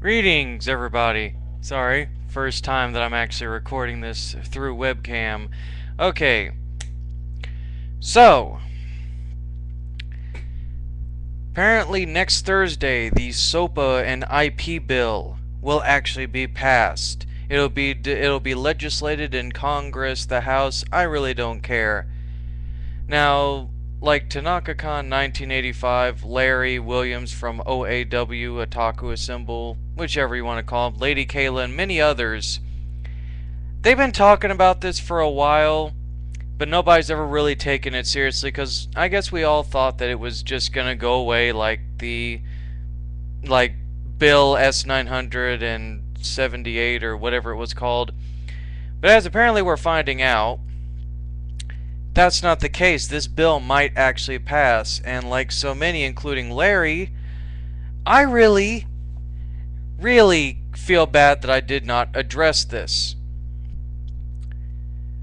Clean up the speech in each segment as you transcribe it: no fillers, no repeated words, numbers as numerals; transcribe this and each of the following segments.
Greetings, everybody. Sorry, first time that I'm actually recording this through webcam. Okay, so apparently next Thursday the SOPA and IP bill will actually be passed. It'll be legislated in Congress, the House. I really don't care. Now, like TanakaCon 1985, Larry Williams from OAW, Otaku Assemble, whichever you want to call him, Lady Kayleigh, and many others, they've been talking about this for a while, but nobody's ever really taken it seriously because I guess we all thought that it was just going to go away like Bill S-978 or whatever it was called. But as apparently we're finding out, that's not the case. This bill might actually pass, and like so many, including Larry, I really feel bad that I did not address this.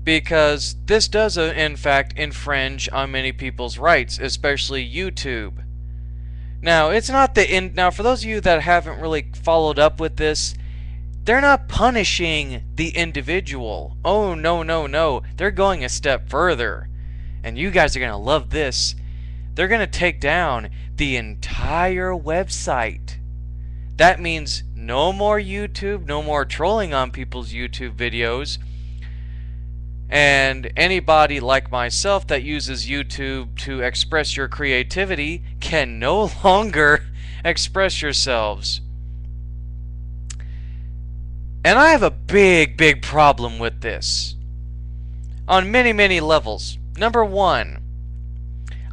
Because this does, in fact, infringe on many people's rights, especially YouTube. Now, it's not now, for those of you that haven't really followed up with this, they're not punishing the individual. Oh, no. They're going a step further. And you guys are going to love this. They're going to take down the entire website. That means no more YouTube, no more trolling on people's YouTube videos. And anybody like myself that uses YouTube to express your creativity can no longer express yourselves. And I have a big problem with this. On many levels. Number one,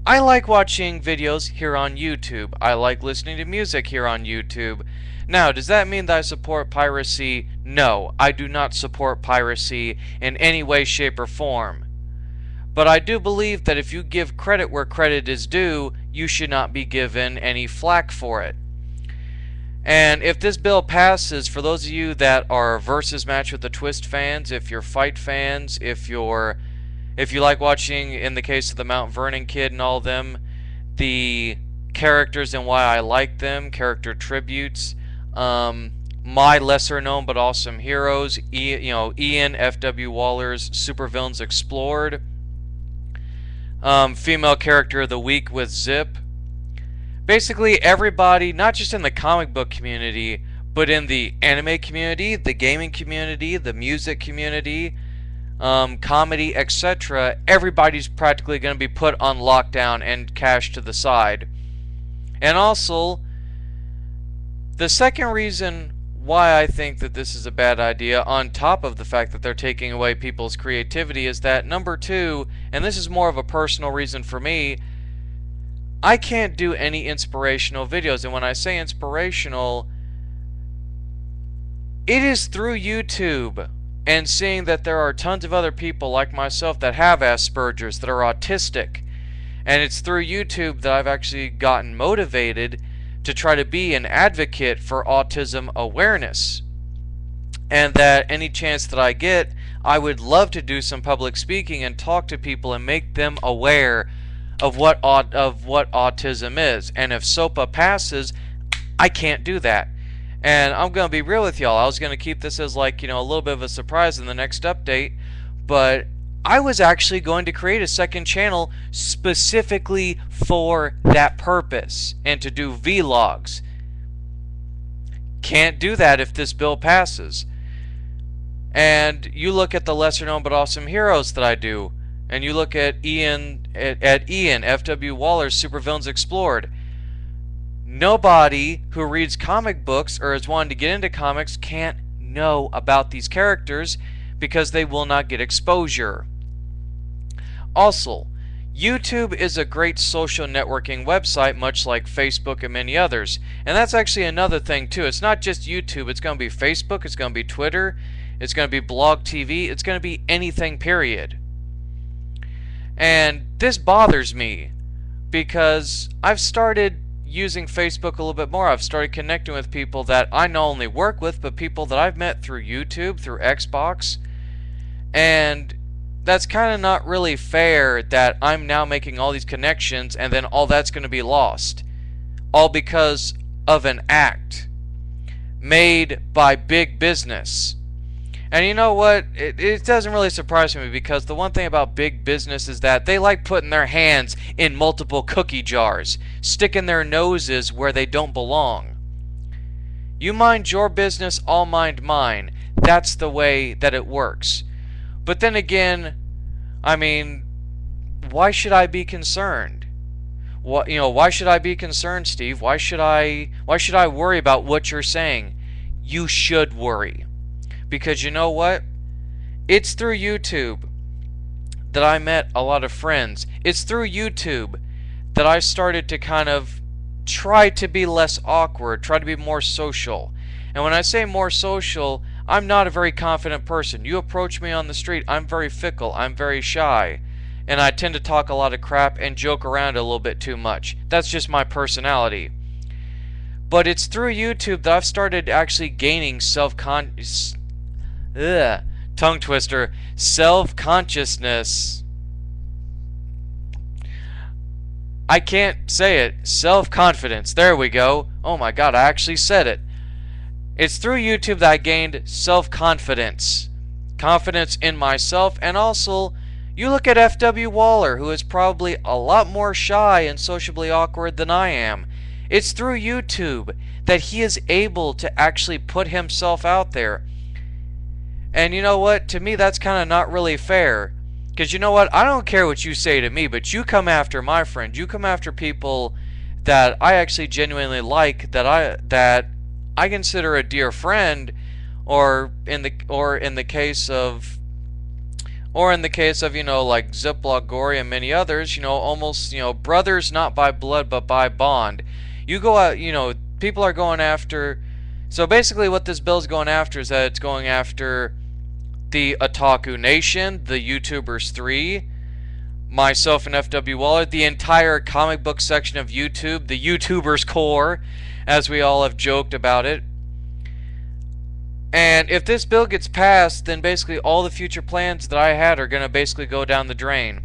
I like watching videos here on YouTube. I like listening to music here on YouTube. Now, does that mean that I support piracy? No, I do not support piracy in any way, shape, or form. But I do believe that if you give credit where credit is due, you should not be given any flack for it. And if this bill passes, for those of you that are Versus Match with the Twist fans, if you're Fight fans, if you like watching, in the case of the Mount Vernon kid and all of them, the characters and why I like them, character tributes, my lesser known but awesome heroes, Ian F.W. Waller's Supervillains Explored, female character of the week with Zip. Basically everybody, not just in the comic book community, but in the anime community, the gaming community, the music community, comedy, etc., everybody's practically going to be put on lockdown and cashed to the side. And also, the second reason why I think that this is a bad idea, on top of the fact that they're taking away people's creativity, is that number two, and this is more of a personal reason for me, I can't do any inspirational videos. And when I say inspirational, it is through YouTube and seeing that there are tons of other people like myself that have Asperger's, that are autistic. And it's through YouTube that I've actually gotten motivated to try to be an advocate for autism awareness. And that any chance that I get, I would love to do some public speaking and talk to people and make them aware of what autism is. And if SOPA passes, I can't do that. And I'm going to be real with y'all. I was going to keep this as like, a little bit of a surprise in the next update, but I was actually going to create a second channel specifically for that purpose and to do vlogs. Can't do that if this bill passes. And you look at the lesser known but awesome heroes that I do, and you look at Ian F.W. Waller's Supervillains Explored. Nobody who reads comic books or is wanting to get into comics can't know about these characters because they will not get exposure. Also, YouTube is a great social networking website, much like Facebook and many others. And that's actually another thing too. It's not just YouTube. It's going to be Facebook, it's going to be Twitter, it's going to be Blog TV, it's going to be anything, period. And this bothers me because I've started using Facebook a little bit more. I've started connecting with people that I not only work with, but people that I've met through YouTube, through Xbox. And that's kind of not really fair that I'm now making all these connections and then all that's going to be lost. All because of an act. made by big business. And you know what? It doesn't really surprise me, because the one thing about big business is that they like putting their hands in multiple cookie jars, sticking their noses where they don't belong. You mind your business, I'll mind mine. That's the way that it works. But then again, I mean, why should I be concerned? Why should I be concerned, Steve? Why should I worry about what you're saying? You should worry. Because you know what? It's through YouTube that I met a lot of friends. It's through YouTube that I started to kind of try to be less awkward, try to be more social. And when I say more social, I'm not a very confident person. You approach me on the street, I'm very fickle, I'm very shy. And I tend to talk a lot of crap and joke around a little bit too much. That's just my personality. But it's through YouTube that I've started actually gaining self-consciousness. I can't say it. Self-confidence. There we go. Oh my god, I actually said it. It's through YouTube that I gained self-confidence. Confidence in myself, and also, you look at F.W. Waller, who is probably a lot more shy and sociably awkward than I am. It's through YouTube that he is able to actually put himself out there. And you know what? To me, that's kind of not really fair. Because you know what? I don't care what you say to me, but you come after my friends. You come after people that I actually genuinely like, that I consider a dear friend, or in the case of like Ziploc Gory and many others, almost brothers not by blood but by bond. You go out, people are going after. So basically, what this bill is going after is that it's going after the Otaku Nation, the YouTubers 3, myself and F.W. Waller, the entire comic book section of YouTube, the YouTubers core, as we all have joked about it. And if this bill gets passed, then basically all the future plans that I had are going to basically go down the drain.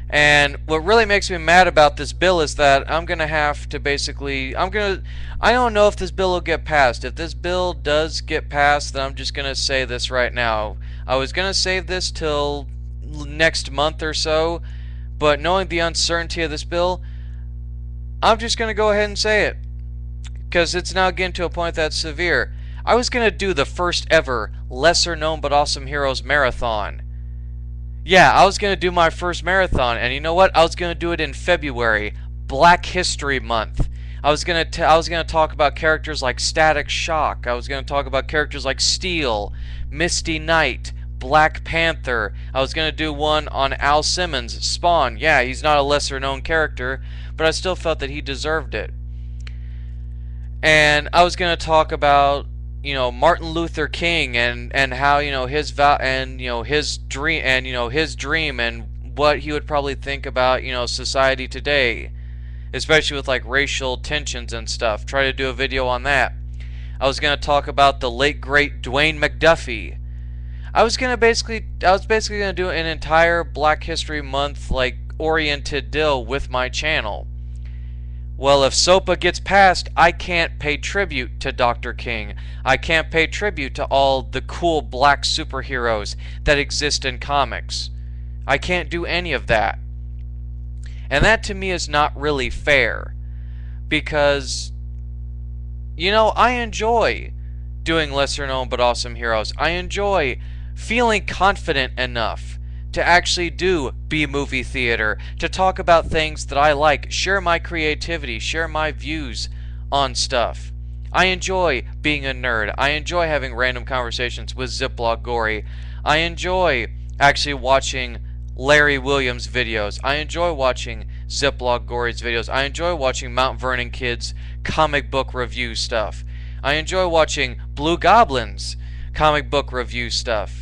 And what really makes me mad about this bill is that I'm going to have to basically, I don't know if this bill will get passed. If this bill does get passed, then I'm just going to say this right now. I was going to save this till next month or so, but knowing the uncertainty of this bill, I'm just going to go ahead and say it. Because it's now getting to a point that's severe. I was going to do the first ever Lesser Known But Awesome Heroes marathon. Yeah, I was going to do my first marathon, and you know what? I was going to do it in February, Black History Month. I was going to talk about characters like Static Shock. I was going to talk about characters like Steel, Misty Knight, Black Panther. I was going to do one on Al Simmons, Spawn. Yeah, he's not a lesser known character, but I still felt that he deserved it. And I was going to talk about Martin Luther King and how his his dream and what he would probably think about society today, especially with like racial tensions and stuff. Try to do a video on that. I was going to talk about the late great Dwayne McDuffie. I was basically going to do an entire Black History Month like oriented deal with my channel. Well, if SOPA gets passed, I can't pay tribute to Dr. King. I can't pay tribute to all the cool black superheroes that exist in comics. I can't do any of that. And that to me is not really fair. Because, I enjoy doing Lesser Known But Awesome Heroes. I enjoy feeling confident enough to actually do B-movie theater, to talk about things that I like, share my creativity, share my views on stuff. I enjoy being a nerd. I enjoy having random conversations with Ziploc Gory. I enjoy actually watching Larry Williams videos. I enjoy watching Ziploc Gory's videos. I enjoy watching Mount Vernon Kids comic book review stuff. I enjoy watching Blue Goblin's comic book review stuff.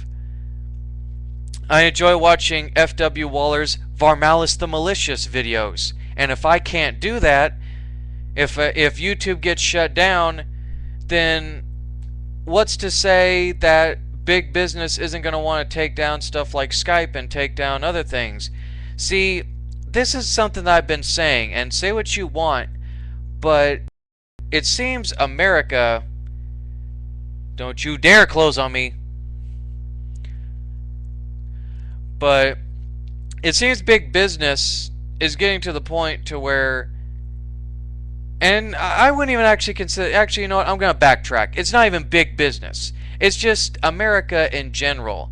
I enjoy watching F.W. Waller's Varmalis the Malicious videos. And if I can't do that, if YouTube gets shut down, then what's to say that big business isn't going to want to take down stuff like Skype and take down other things? See, this is something that I've been saying, and say what you want, but it seems America Don't you dare close on me. But it seems big business is getting to the point to where, and I wouldn't even actually consider, actually, you know what, I'm going to backtrack. It's not even big business. It's just America in general.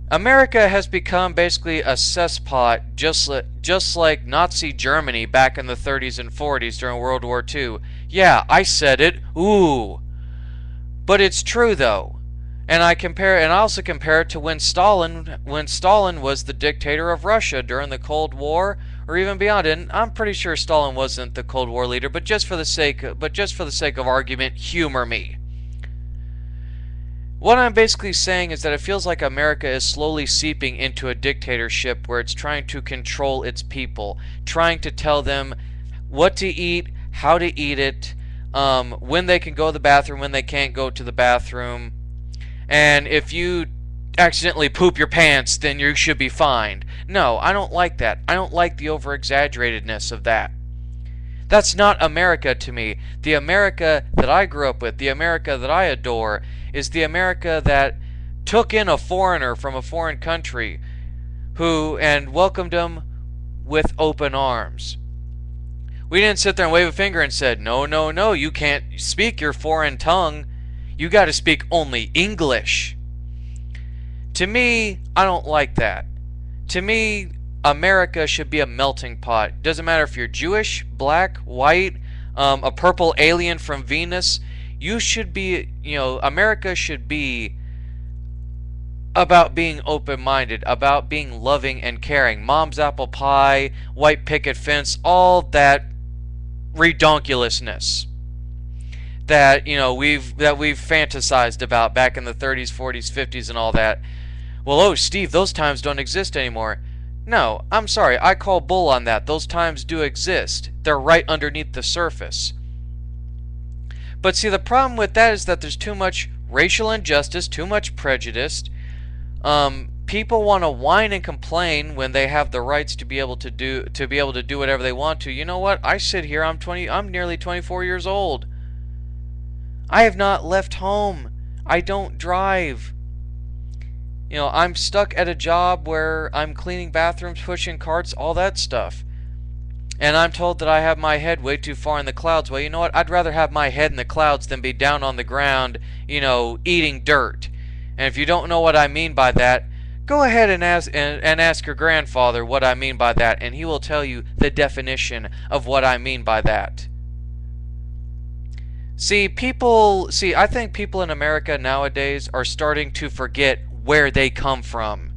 America has become basically a cesspot, just like Nazi Germany back in the 30s and 40s during World War II. Yeah, I said it. Ooh. But it's true though. And I also compare it to when Stalin was the dictator of Russia during the Cold War, or even beyond. And I'm pretty sure Stalin wasn't the Cold War leader, but just for the sake of argument, humor me. What I'm basically saying is that it feels like America is slowly seeping into a dictatorship where it's trying to control its people, trying to tell them what to eat, how to eat it, when they can go to the bathroom, when they can't go to the bathroom, and if you accidentally poop your pants, then you should be fined. No, I don't like that. I don't like the over-exaggeratedness of that. That's not America to me. The America that I grew up with, the America that I adore, is the America that took in a foreigner from a foreign country and welcomed him with open arms. We didn't sit there and wave a finger and said, no, no, no, you can't speak your foreign tongue. You got to speak only English. To me, I don't like that. To me, America should be a melting pot. Doesn't matter if you're Jewish, black, white, a purple alien from Venus. You should be, America should be about being open-minded, about being loving and caring. Mom's apple pie, white picket fence, all that redonkulousness that we've fantasized about back in the 30s, 40s, 50s, and all that. Well, oh, Steve, those times don't exist anymore. No, I'm sorry, I call bull on that. Those times do exist. They're right underneath the surface. But see, the problem with that is that there's too much racial injustice, too much prejudice. People want to whine and complain when they have the rights to be able to do whatever they want to. You know what? I sit here, I'm nearly 24 years old. I have not left home. I don't drive. I'm stuck at a job where I'm cleaning bathrooms, pushing carts, all that stuff. And I'm told that I have my head way too far in the clouds. Well, you know what? I'd rather have my head in the clouds than be down on the ground, eating dirt. And if you don't know what I mean by that, go ahead and ask your grandfather what I mean by that, and he will tell you the definition of what I mean by that. I think people in America nowadays are starting to forget where they come from.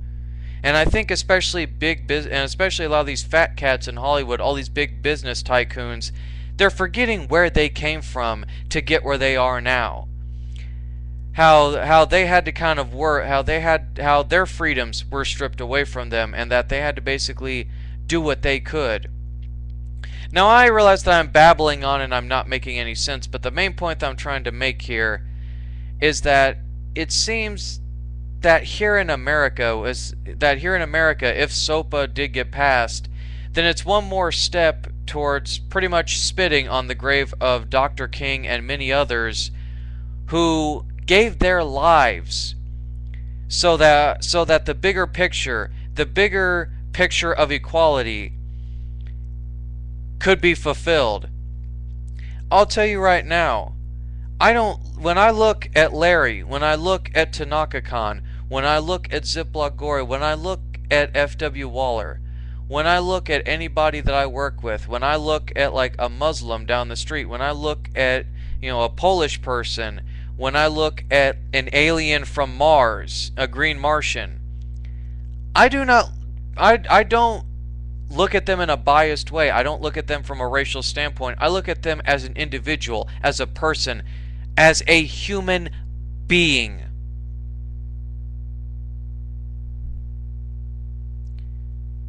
And I think especially especially a lot of these fat cats in Hollywood, all these big business tycoons, they're forgetting where they came from to get where they are now. How they had to kind of work, how their freedoms were stripped away from them, and that they had to basically do what they could. Now I realize that I'm babbling on and I'm not making any sense, but the main point that I'm trying to make here is that it seems that here in America, if SOPA did get passed, then it's one more step towards pretty much spitting on the grave of Dr. King and many others who gave their lives so that the bigger picture of equality could be fulfilled. I'll tell you right now, when I look at Larry, when I look at Tanaka-Khan, when I look at Ziploc Gory, when I look at F.W. Waller, when I look at anybody that I work with, when I look at like a Muslim down the street, when I look at a Polish person, when I look at an alien from Mars, a green Martian, I don't look at them in a biased way. I don't look at them from a racial standpoint. I look at them as an individual, as a person, as a human being.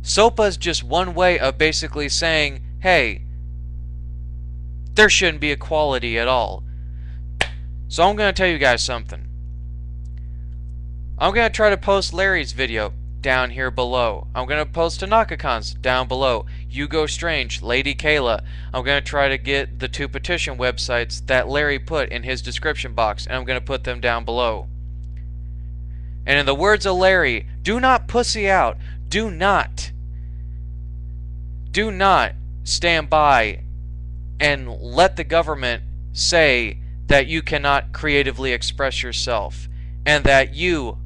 SOPA is just one way of basically saying, hey, there shouldn't be equality at all. So I'm going to tell you guys something. I'm going to try to post Larry's video down here below. I'm going to post Tanaka-Khan's down below. Hugo Strange, Lady Kayleigh. I'm going to try to get the 2 petition websites that Larry put in his description box, and I'm going to put them down below. And in the words of Larry, do not pussy out. Do not stand by and let the government say that you cannot creatively express yourself and that you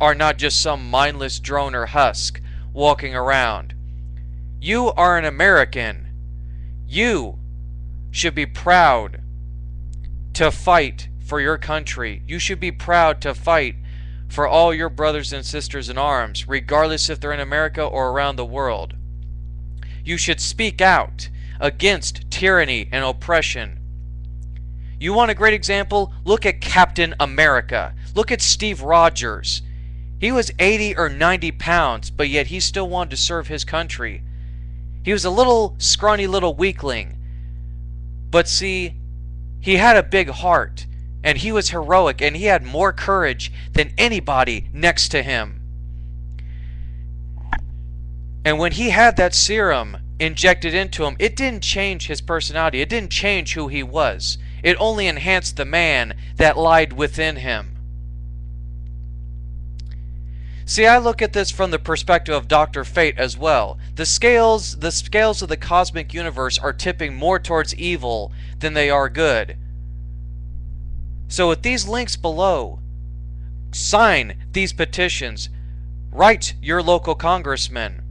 are not just some mindless drone or husk walking around. You are an American. You should be proud to fight for your country. You should be proud to fight for all your brothers and sisters in arms, regardless if they're in America or around the world. You should speak out against tyranny and oppression. You want a great example? Look at Captain America. Look at Steve Rogers. He was 80 or 90 pounds, but yet he still wanted to serve his country. He was a little scrawny little weakling. But see, he had a big heart, and he was heroic, and he had more courage than anybody next to him. And when he had that serum injected into him, it didn't change his personality. It didn't change who he was. It only enhanced the man that lied within him. See, I look at this from the perspective of Dr. Fate as well. The scales of the cosmic universe are tipping more towards evil than they are good. So with these links below, sign these petitions, write your local congressman,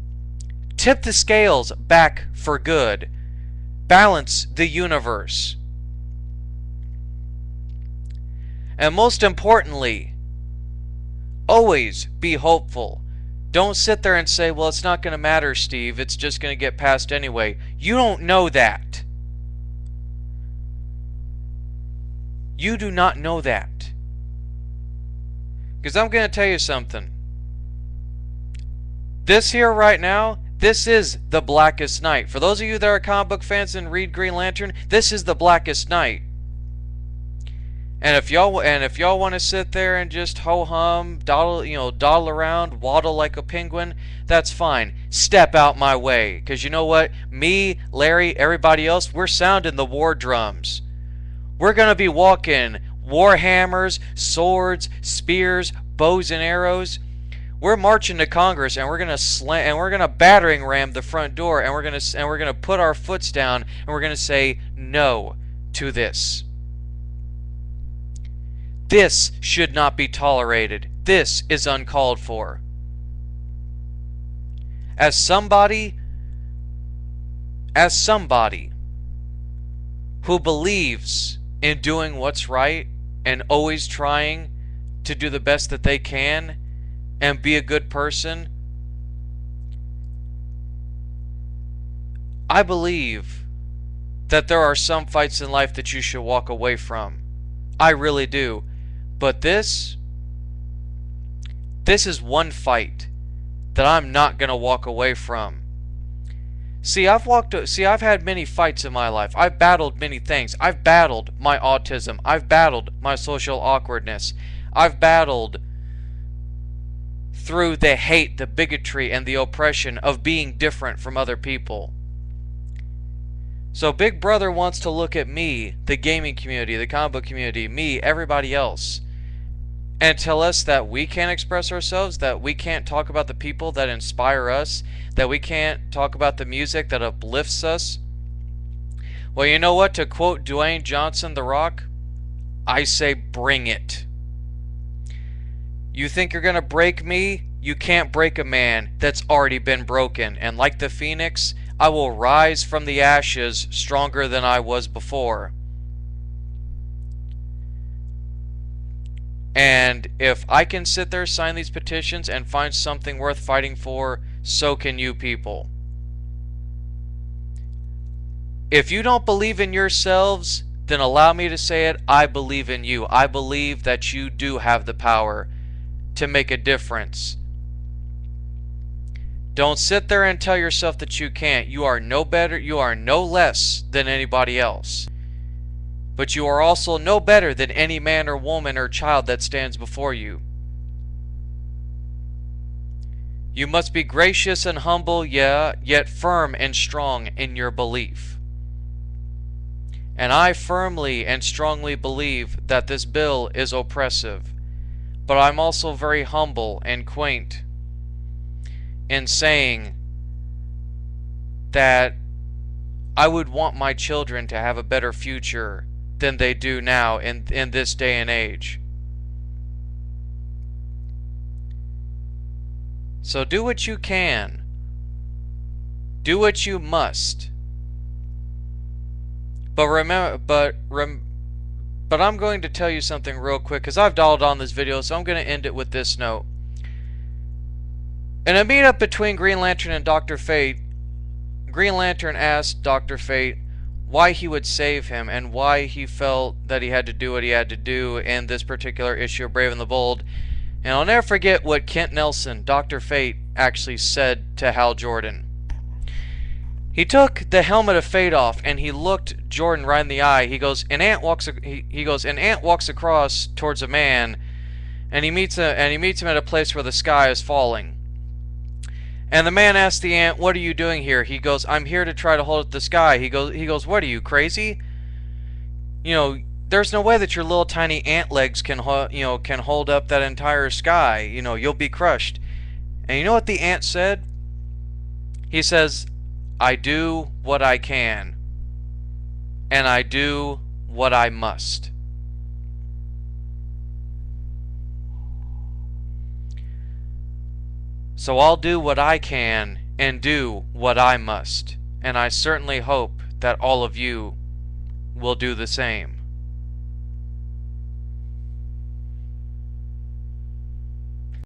tip the scales back for good, balance the universe. And most importantly, always be hopeful. Don't sit there and say, well, it's not going to matter, Steve. It's just going to get passed anyway. You don't know that. You do not know that. Because I'm going to tell you something. This here right now, this is the blackest night. For those of you that are comic book fans and read Green Lantern, this is the blackest night. And if y'all want to sit there and just ho-hum, dawdle around, waddle like a penguin, that's fine. Step out my way, because you know what? Me, Larry, everybody else, we're sounding the war drums. We're gonna be walking war hammers, swords, spears, bows and arrows. We're marching to Congress, and we're gonna battering ram the front door, and we're gonna put our foots down, and we're gonna say no to this. This should not be tolerated. This is uncalled for. As somebody who believes in doing what's right and always trying to do the best that they can and be a good person, I believe that there are some fights in life that you should walk away from. I really do. But this is one fight that I'm not going to walk away from. See, I've had many fights in my life. I've battled many things. I've battled my autism. I've battled my social awkwardness. I've battled through the hate, the bigotry, and the oppression of being different from other people. So Big Brother wants to look at me, the gaming community, the comic book community, me, everybody else, and tell us that we can't express ourselves, that we can't talk about the people that inspire us, that we can't talk about the music that uplifts us. Well, you know what? To quote Dwayne Johnson, The Rock, I say bring it. You think you're going to break me? You can't break a man that's already been broken. And like the phoenix, I will rise from the ashes stronger than I was before. And if I can sit there, sign these petitions, and find something worth fighting for, so can you people. If you don't believe in yourselves, then allow me to say it, I believe in you. I believe that you do have the power to make a difference. Don't sit there and tell yourself that you can't. You are no better, you are no less than anybody else. But you are also no better than any man or woman or child that stands before you. You must be gracious and humble, yet firm and strong in your belief. And I firmly and strongly believe that this bill is oppressive, but I'm also very humble and quaint in saying that I would want my children to have a better future than they do now in this day and age. So do what you can. Do what you must. But I'm going to tell you something real quick, because I've dialed on this video, so I'm going to end it with this note. In a meetup between Green Lantern and Dr. Fate, Green Lantern asked Dr. Fate why he would save him and why he felt that he had to do what he had to do in this particular issue of Brave and the Bold. And I'll never forget what Kent Nelson, Dr. Fate, actually said to Hal Jordan. He took the helmet of fate off and he looked Jordan right in the eye. He goes, an ant walks across towards a man, and he meets him at a place where the sky is falling. And the man asks the ant, "What are you doing here?" He goes, "I'm here to try to hold up the sky." He goes, "What are you, crazy? There's no way that your little tiny ant legs can hold up that entire sky. You'll be crushed." And you know what the ant said? He says, "I do what I can, and I do what I must." So I'll do what I can and do what I must, and I certainly hope that all of you will do the same.